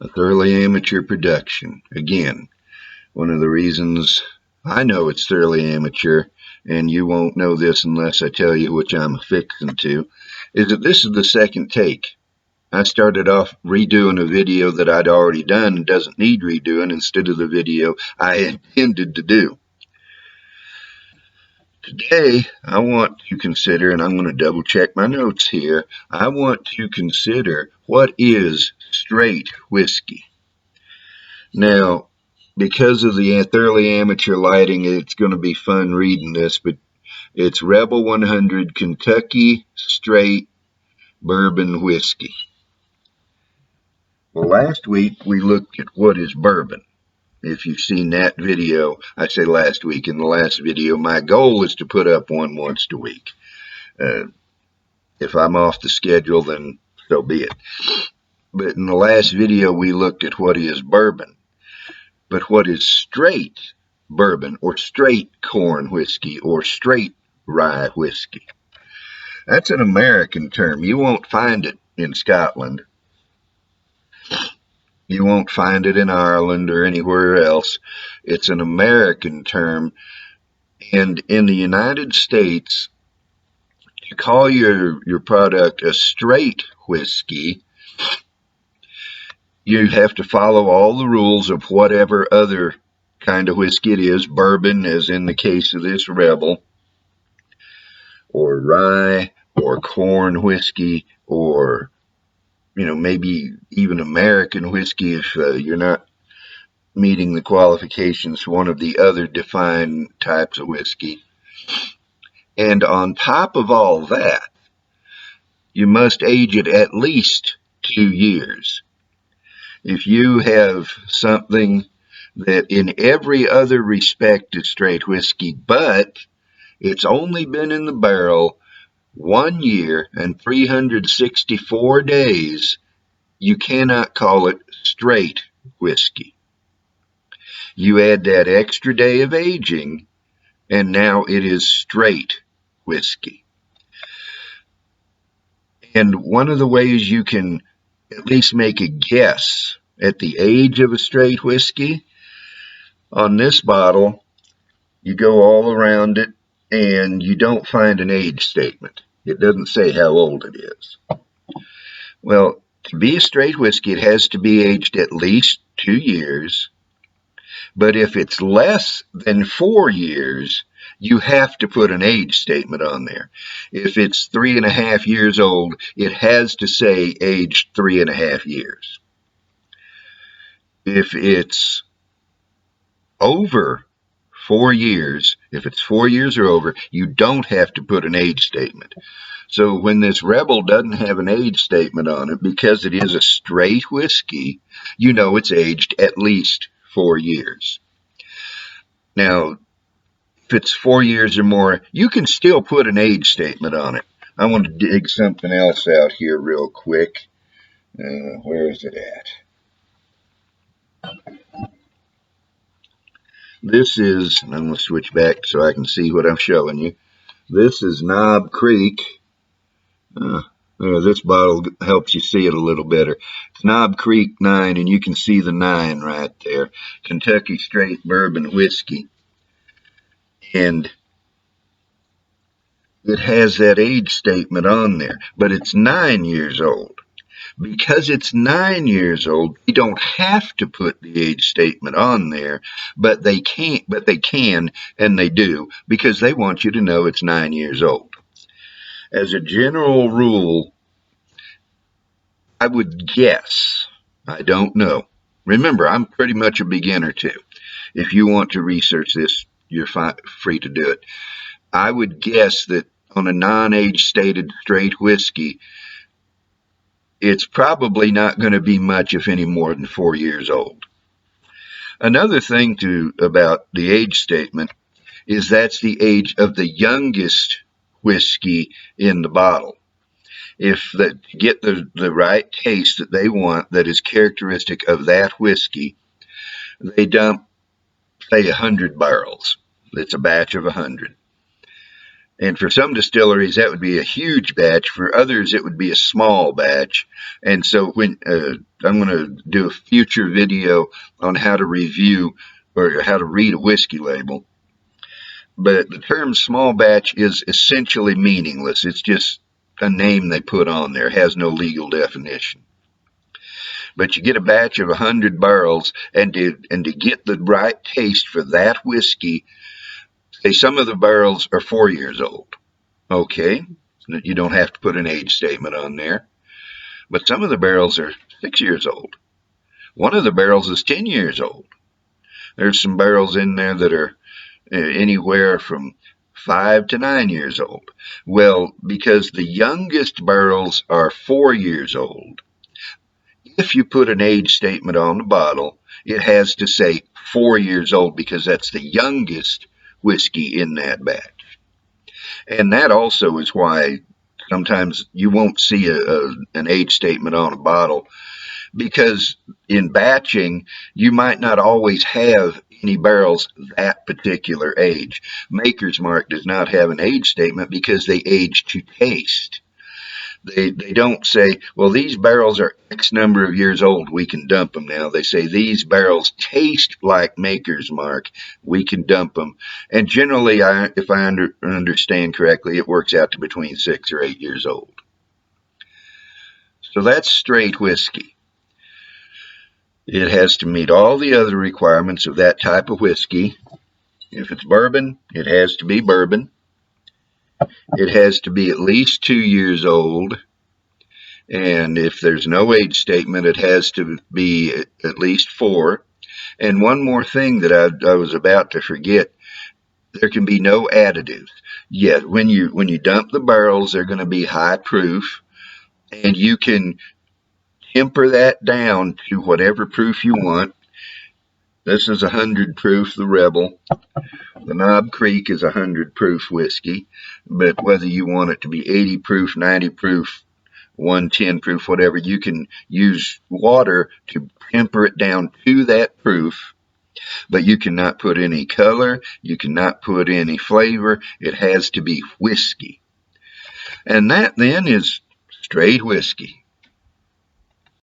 A thoroughly amateur production. Again, one of the reasons I know it's thoroughly amateur, and you won't know this unless I tell you, which I'm fixing to, is that this is the second take. I started off redoing a video that I'd already done and doesn't need redoing instead of the video I intended to do. Today, I want to consider, and I'm going to double check my notes here, I want to consider what is straight whiskey. Now, because of the thoroughly amateur lighting, it's going to be fun reading this, but it's Rebel 100 Kentucky Straight Bourbon Whiskey. Well, last week we looked at what is bourbon. If you've seen that video, I say last week, in the last video, my goal is to put up one once a week. If I'm off the schedule, then so be it. But in the last video, we looked at what is bourbon. But what is straight bourbon, or straight corn whiskey, or straight rye whiskey? That's an American term. You won't find it in Scotland. You won't find it in Ireland or anywhere else. It's an American term. And in the United States, to call your product a straight whiskey, you have to follow all the rules of whatever other kind of whiskey it is. Bourbon, as in the case of this Rebel, or rye, or corn whiskey, or maybe even American whiskey if you're not meeting the qualifications for one of the other defined types of whiskey. And on top of all that, you must age it at least 2 years. If you have something that in every other respect is straight whiskey, but it's only been in the barrel 1 year and 364 days, you cannot call it straight whiskey. You add that extra day of aging, and now it is straight whiskey. And one of the ways you can at least make a guess at the age of a straight whiskey, on this bottle, you go all around it, and you don't find an age statement. It doesn't say how old it is. Well, to be a straight whiskey, it has to be aged at least 2 years. But if it's less than 4 years, you have to put an age statement on there. If it's 3.5 years old, it has to say aged 3.5 years. If it's over 4 years, if it's 4 years or over, you don't have to put an age statement. So when this Rebel doesn't have an age statement on it, because it is a straight whiskey, you know it's aged at least 4 years. Now, if it's 4 years or more, you can still put an age statement on it. I want to dig something else out here real quick. Where is it at? This is, I'm going to switch back so I can see what I'm showing you. This is Knob Creek. This bottle helps you see it a little better. It's Knob Creek 9, and you can see the 9 right there. Kentucky Straight Bourbon Whiskey. And it has that age statement on there, but it's 9 years old. Because it's 9 years old, you don't have to put the age statement on there, but they can, and they do, because they want you to know it's 9 years old. As a general rule, I would guess, I don't know. Remember, I'm pretty much a beginner too. If you want to research this, you're free to do it. I would guess that on a non-age stated straight whiskey, it's probably not going to be much, if any, more than 4 years old. Another thing about the age statement is that's the age of the youngest whiskey in the bottle. If to get the right taste that they want that is characteristic of that whiskey, they dump, say, 100 barrels. It's a batch of 100. And for some distilleries, that would be a huge batch. For others, it would be a small batch. And so when I'm going to do a future video on how to review or how to read a whiskey label. But the term small batch is essentially meaningless. It's just a name they put on there. It has no legal definition. But you get a batch of 100 barrels, and to get the right taste for that whiskey, say some of the barrels are 4 years old. Okay, you don't have to put an age statement on there. But some of the barrels are 6 years old. One of the barrels is 10 years old. There's some barrels in there that are anywhere from 5 to 9 years old. Well, because the youngest barrels are 4 years old, if you put an age statement on the bottle, it has to say 4 years old because that's the youngest whiskey in that batch. And that also is why sometimes you won't see an age statement on a bottle, because in batching, you might not always have any barrels that particular age. Maker's Mark does not have an age statement because they age to taste. They don't say, well, these barrels are X number of years old, we can dump them now. They say these barrels taste like Maker's Mark, we can dump them. And generally, if I understand correctly, it works out to between 6 or 8 years old. So that's straight whiskey. It has to meet all the other requirements of that type of whiskey. If it's bourbon, it has to be bourbon. It has to be at least 2 years old. And if there's no age statement, it has to be at least 4. And one more thing that I was about to forget, there can be no additives. Yeah, when you dump the barrels, they're going to be high proof, and you can temper that down to whatever proof you want. This is 100 proof, the Rebel. The Knob Creek is 100 proof whiskey, but whether you want it to be 80 proof, 90 proof, 110 proof, whatever, you can use water to temper it down to that proof, but you cannot put any color, you cannot put any flavor. It has to be whiskey. And that then is straight whiskey.